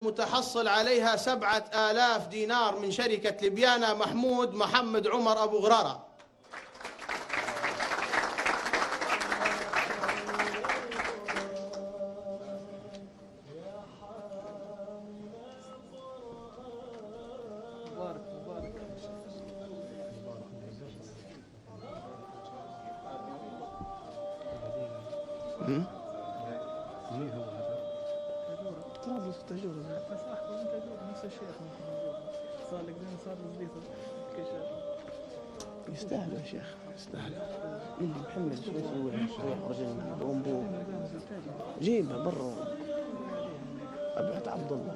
متحصل عليها 7000 دينار من شركة ليبيانا محمود محمد عمر أبو غرارة. يستاهلوا يا شيخ، يستاهلوا. اللي محمد شو يسوي رجل بومبو جيبها برا. ابعت عبد الله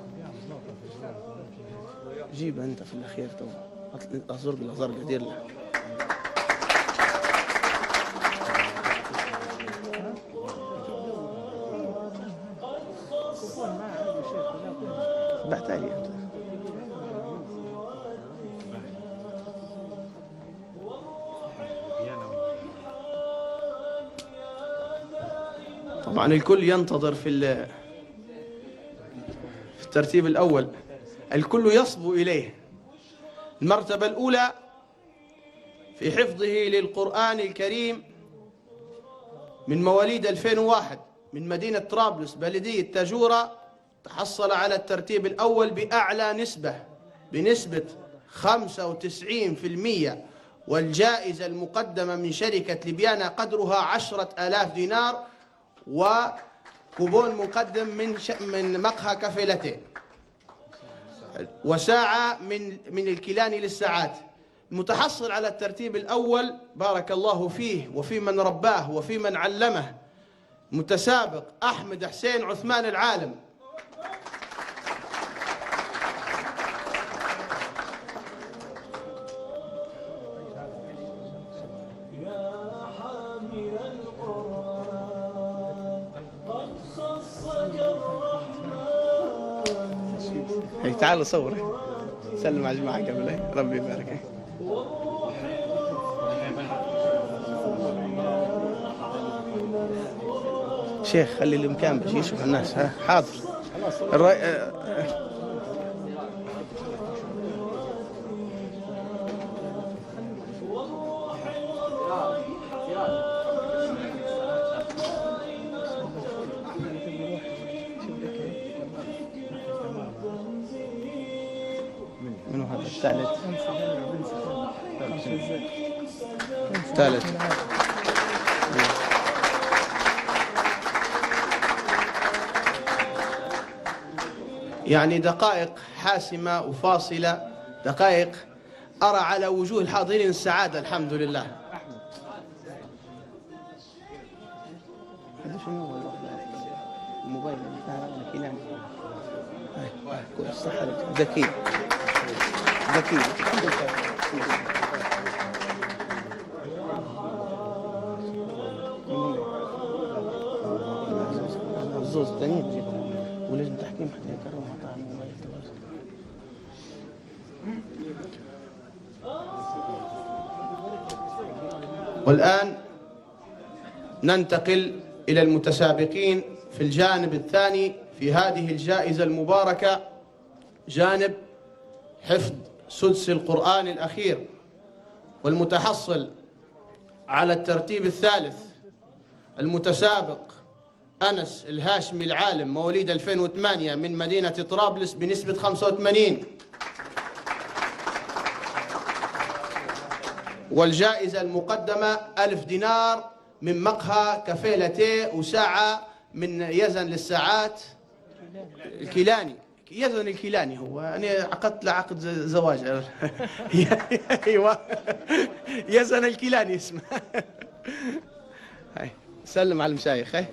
جيبها انت في الاخير تو ازرق زرقاء دير له. بعتها لي انت. طبعا الكل ينتظر في الترتيب الأول، الكل يصبو إليه. المرتبة الأولى في حفظه للقرآن الكريم من مواليد 2001 من مدينة طرابلس بلدية تاجورة، تحصل على الترتيب الأول بأعلى نسبة بنسبة 95%، والجائزة المقدمة من شركة ليبيانا قدرها 10,000 دينار، وكوبون مقدم من مقهى كافيلتين، وساعة من الكيلاني للساعات. المتحصل على الترتيب الأول بارك الله فيه وفي من رباه وفي من علمه، متسابق أحمد حسين عثمان العالم. هي تعال صور سلم على الجماعة قبل. ربي يبارك. شيخ خلي الامكان باش يشوف الناس. ها حاضر. منو هذا الثالث؟ الثالث. يعني دقائق حاسمة وفاصلة، دقائق أرى على وجوه الحاضرين السعادة. الحمد لله. هذا شنو هو الموبايل اللي كيلاني؟ كويس صح عليك. ذكي ذكي. الزوز الثانيين جدا ولازم تحكيم حتى يكرمها على الموبايل. والآن ننتقل إلى المتسابقين في الجانب الثاني في هذه الجائزة المباركة، جانب حفظ سدس القرآن الأخير. والمتحصل على الترتيب الثالث المتسابق أنس الهاشمي العالم مواليد 2008 من مدينة طرابلس بنسبة 85. والجائزة المقدمة 1000 دينار من مقهى كافيلتين، وساعة من يزن للساعات الكيلاني. يزن الكيلاني هو أنا عقدت له عقد زواج. أيوة يزن الكيلاني اسمه. هاي سلم على المشايخ. هاي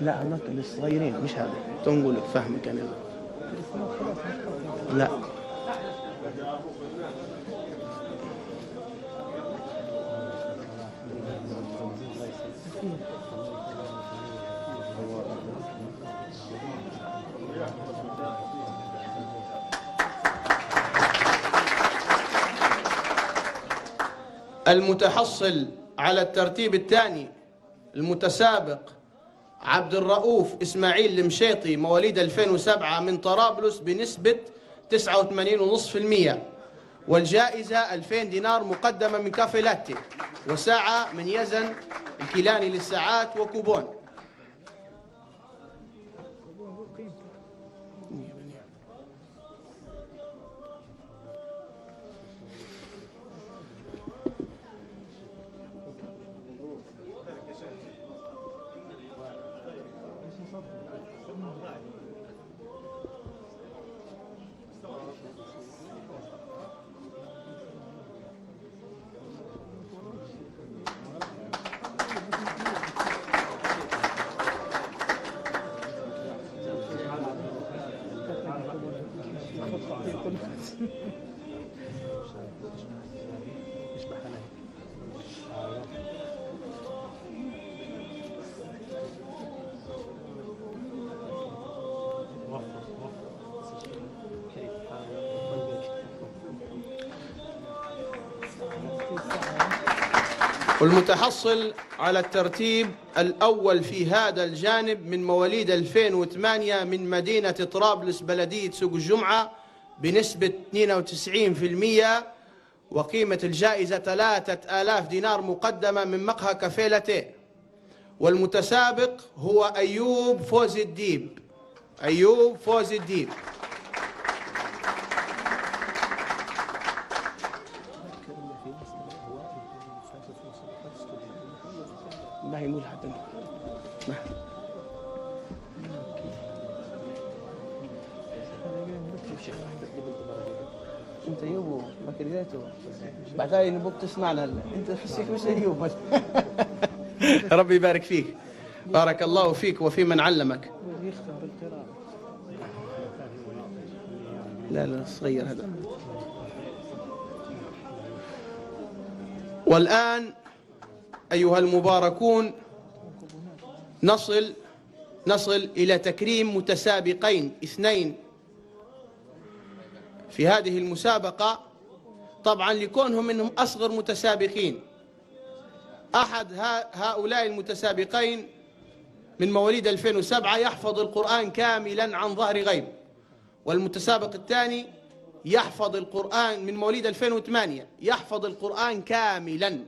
لا هناك للصغيرين مش هذا. تنقول لك فهمك أنا. لا المتحصل على الترتيب الثاني المتسابق عبد الرؤوف إسماعيل المشيطي مواليد 2007 من طرابلس بنسبة 89.5%، والجائزة 2000 دينار مقدمة من كافي لاتي وساعة من يزن الكيلاني للساعات وكوبون. والمتحصل على الترتيب الأول في هذا الجانب من مواليد 2008 من مدينة طرابلس بلدية سوق الجمعة بنسبة 92%، وقيمة الجائزة 3000 دينار مقدمة من مقهى كافيه لاتيه. والمتسابق هو أيوب فوزي الديب. أيوب فوزي الديب. ما يمول حتى انت ايوب بكرياته بعدها نبوك تسمعنا انت تحسيك مش ايوب. ربي يبارك فيك، بارك الله فيك وفي من علمك. لا لا صغير هذا. والآن أيها المباركون نصل إلى تكريم متسابقين اثنين في هذه المسابقة، طبعا لكونهم منهم أصغر متسابقين. أحد هؤلاء المتسابقين من مواليد 2007 يحفظ القرآن كاملا عن ظهر غيب، والمتسابق الثاني يحفظ القرآن من مواليد 2008 يحفظ القرآن كاملا.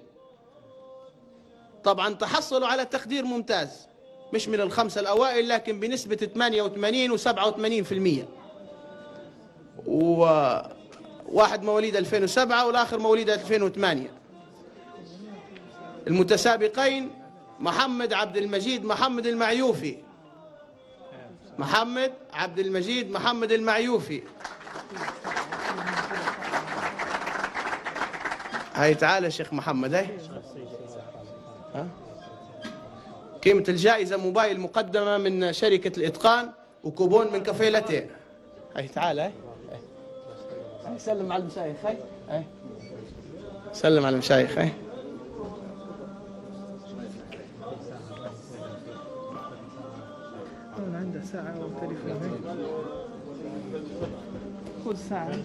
طبعا تحصلوا على تقدير ممتاز، مش من الخمسة الأوائل لكن بنسبة 88 و87%. وواحد مواليد 2007 والآخر مواليد 2008. المتسابقين محمد عبد المجيد محمد المعيوفي. محمد عبد المجيد محمد المعيوفي. هاي تعال شيخ محمد. هاي قيمة الجائزة موبايل مقدمة من شركة الإتقان وكوبون من كافيه لاتيه. هاي تعال. هاي سلم على المشايخ. هاي سلم على المشايخ. هاي عنده ساعة وتليفون. خذ ساعة.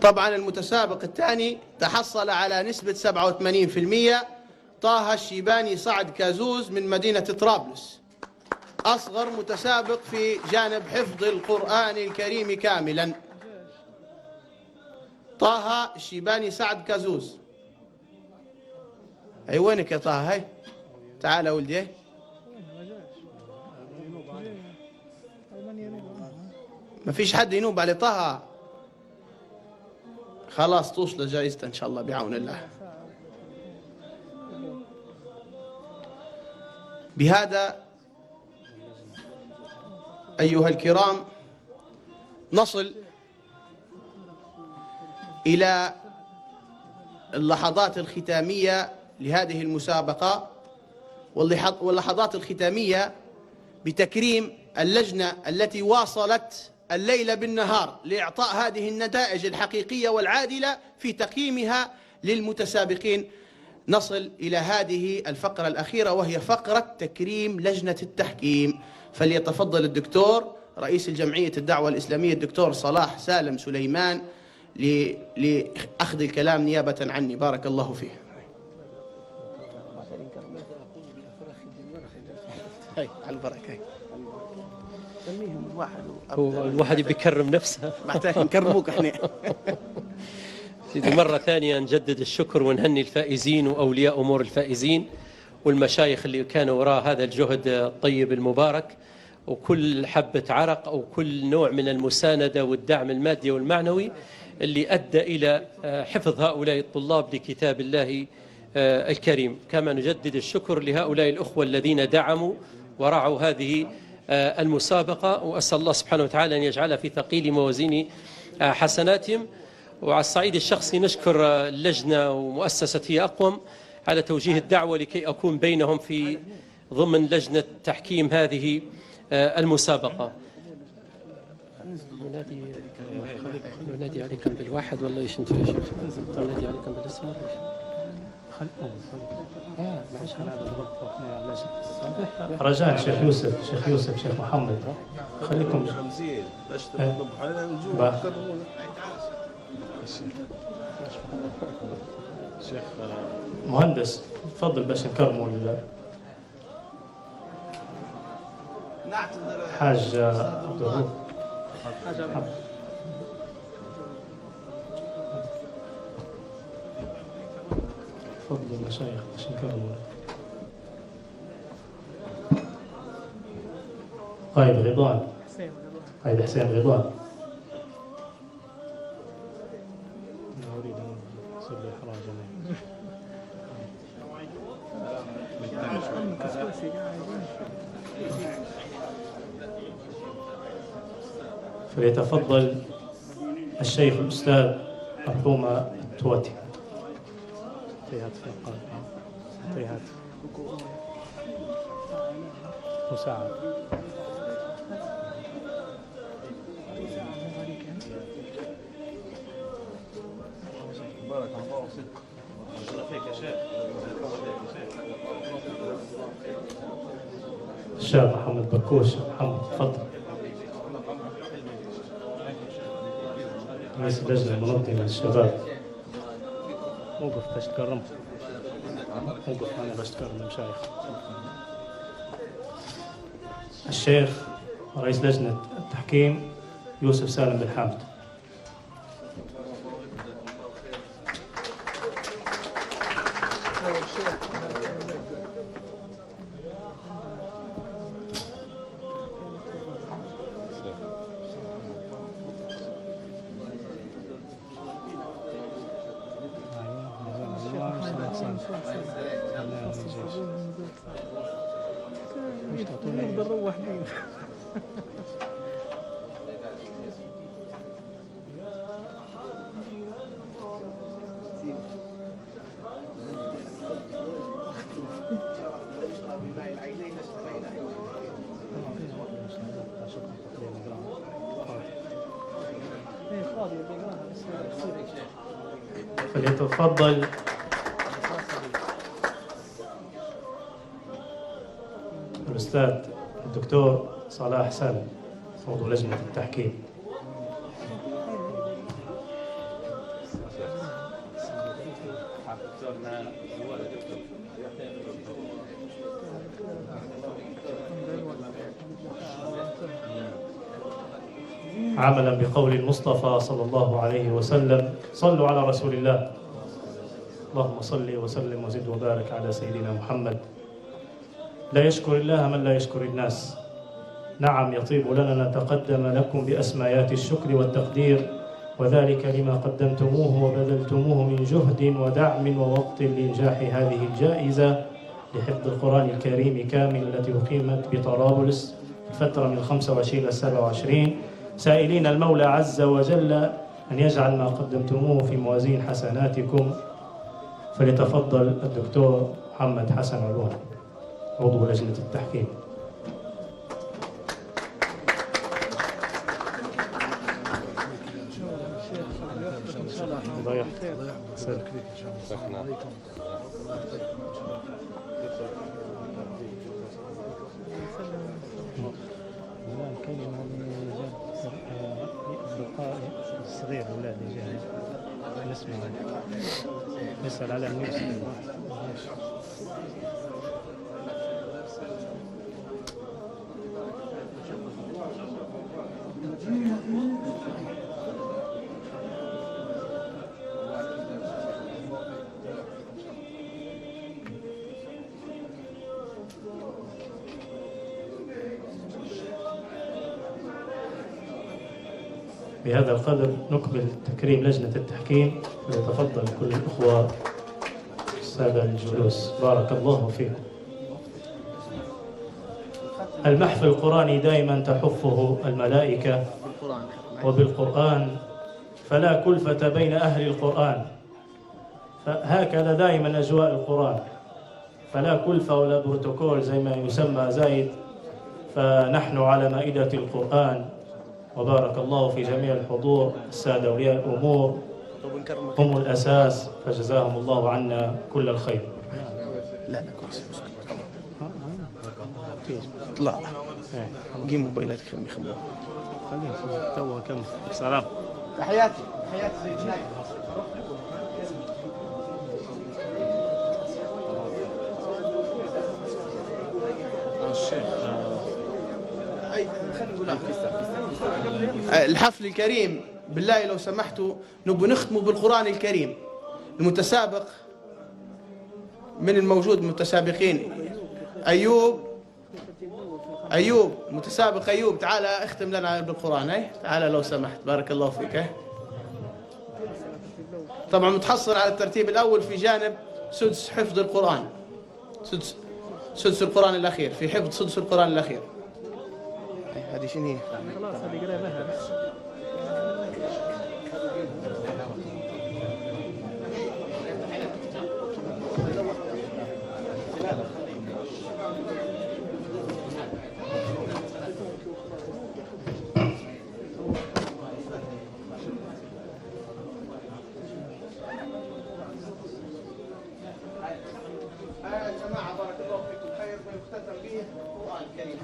طبعا المتسابق الثاني تحصل على نسبة 87%، طه الشيباني صعد كازوز من مدينة طرابلس، أصغر متسابق في جانب حفظ القرآن الكريم كاملا. طه الشيباني صعد كازوز. أي وينك يا طه؟ هاي تعال ولدي. ما فيش حد ينوب على طه. خلاص توصل جائزته إن شاء الله بعون الله. بهذا أيها الكرام نصل إلى اللحظات الختامية لهذه المسابقة، واللحظات الختامية بتكريم اللجنة التي واصلت الليل بالنهار لإعطاء هذه النتائج الحقيقية والعادلة في تقييمها للمتسابقين. نصل إلى هذه الفقرة الأخيرة وهي فقرة تكريم لجنة التحكيم. فليتفضل الدكتور رئيس الجمعية الدعوة الإسلامية الدكتور صلاح سالم سليمان لأخذ الكلام نيابة عني. بارك الله فيه. هاي على البركة. هو الواحد بيكرم نفسه. محتاج نكرموك احنا. سيدي مرة ثانية نجدد الشكر ونهني الفائزين وأولياء أمور الفائزين والمشايخ اللي كانوا وراء هذا الجهد الطيب المبارك، وكل حبة عرق أو كل نوع من المساندة والدعم المادي والمعنوي اللي أدى إلى حفظ هؤلاء الطلاب لكتاب الله الكريم. كما نجدد الشكر لهؤلاء الأخوة الذين دعموا ورعوا هذه المسابقة، وأسأل الله سبحانه وتعالى أن يجعلها في ثقيل موازين حسناتهم. وعلى الصعيد الشخصي نشكر اللجنة ومؤسسة هي أقوم على توجيه الدعوة لكي أكون بينهم في ضمن لجنة تحكيم هذه المسابقة. ننادي عليكم بالواحد والله ايش انتم يا شيخ؟ ننادي عليكم بالاسم رجاء شيخ يوسف، شيخ يوسف، شيخ محمد خليكم شيخ مهندس تفضل باش نكرموا حاج عبد الرؤوف. تفضلوا المشايخ باش نكرموا. طيب رضوان، طيب حسين رضوان. لا أريد أن أصل إحراجا. فليتفضل الشيخ الأستاذ مرحوم التواتي. مساعد. بارك الله فيك يا شيخ. الشيخ محمد بكوش. محمد تفضل. رئيس اللجنة المنظمة للشباب. موقف باش تكرم. موقف أنا باش تكرم المشايخ. الشيخ رئيس لجنة التحكيم يوسف سالم بن حامد. فليتفضل الأستاذ الدكتور صلاح سالم عضو لجنة التحكيم. عملا بقول المصطفى صلى الله عليه وسلم: صلوا على رسول الله. اللهم صل وسلم وزد وبارك على سيدنا محمد. لا يشكر الله من لا يشكر الناس. نعم يطيب لنا نتقدم لكم بأسمايات الشكر والتقدير، وذلك لما قدمتموه وبذلتموه من جهد ودعم ووقت لإنجاح هذه الجائزة لحفظ القرآن الكريم كامل التي أقيمت بطرابلس الفترة من 25 إلى 27، سائلين المولى عز وجل أن يجعل ما قدمتموه في موازين حسناتكم. فليتفضل الدكتور محمد حسن علوان عضو لجنة التحكيم. صغير أولاد جاهز نسمع نسأل على النيوز. بهذا القدر نكمل تكريم لجنة التحكيم، فليتفضل كل الأخوة السادة الجلوس. بارك الله فيكم. المحفل القرآني دائما تحفه الملائكة وبالقرآن، فلا كلفة بين أهل القرآن، فهكذا دائما أجواء القرآن، فلا كلفة ولا بروتوكول زي ما يسمى زايد، فنحن على مائدة القرآن. وبارك الله في جميع الحضور. السادة أولياء الأمور هم الأساس، فجزاهم الله عنا كل الخير. لا كويس. اطلع قيم موبايلاتك خلوها. خلينا تو كم سلام. تحياتي سيدنا. الحفل الكريم بالله لو سمحتوا نبغى نختموا بالقرآن الكريم. المتسابق من الموجود متسابقين أيوب متسابق أيوب، تعال اختم لنا بالقرآن. تعال لو سمحت، بارك الله فيك. طبعا متحصل على الترتيب الأول في جانب سدس حفظ القرآن، سدس القرآن الأخير، في حفظ سدس القرآن الأخير. هذه شنو هي؟ خلاص هذه قريناها. يا جماعة بارك الله فيكم، خير ما يختتم به القرآن الكريم.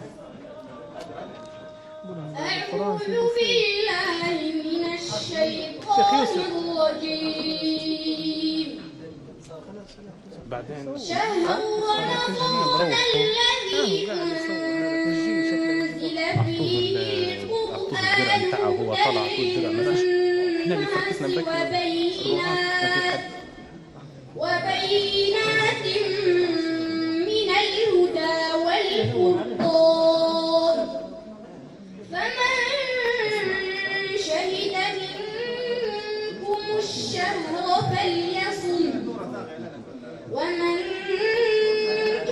أعوذ بالله من الشيطان الرجيم. شهر رمضان الذي أنزل فيه القرآن وبينات من الهدى والفرقان، فمن شهد منكم الشهر فليصم، ومن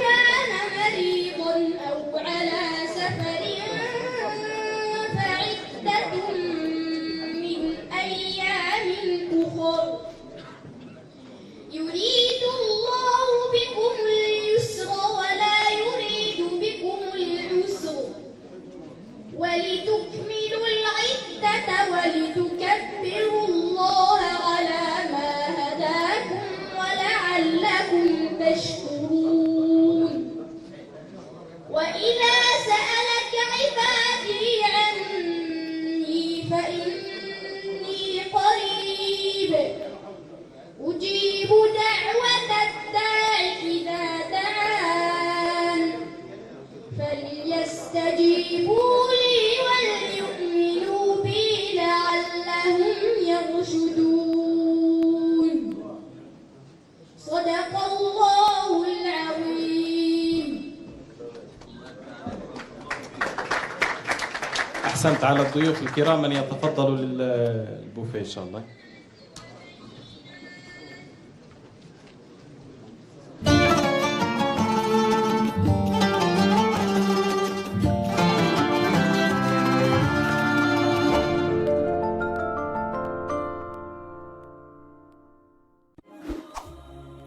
كان مريضا أو على سفر فعدة من أيام أخر، يريد الله بكم اليسر ولا يريد بكم العسر، ولتكملوا العدة ولتكبروا الله على ما هداكم ولعلكم تشكرون. وإذا سألك عبادي عني فإني قريب أجيب دعوة الداع إذا دعان، فليستجيبوا لي وليؤمنوا بي لعلهم يرشدون. صدق الله العظيم. أحسنت. على الضيوف الكرام أن يتفضلوا للبوفيه إن شاء الله.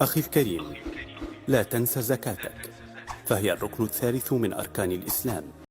أخي الكريم، لا تنس زكاتك، فهي الركن الثالث من أركان الإسلام.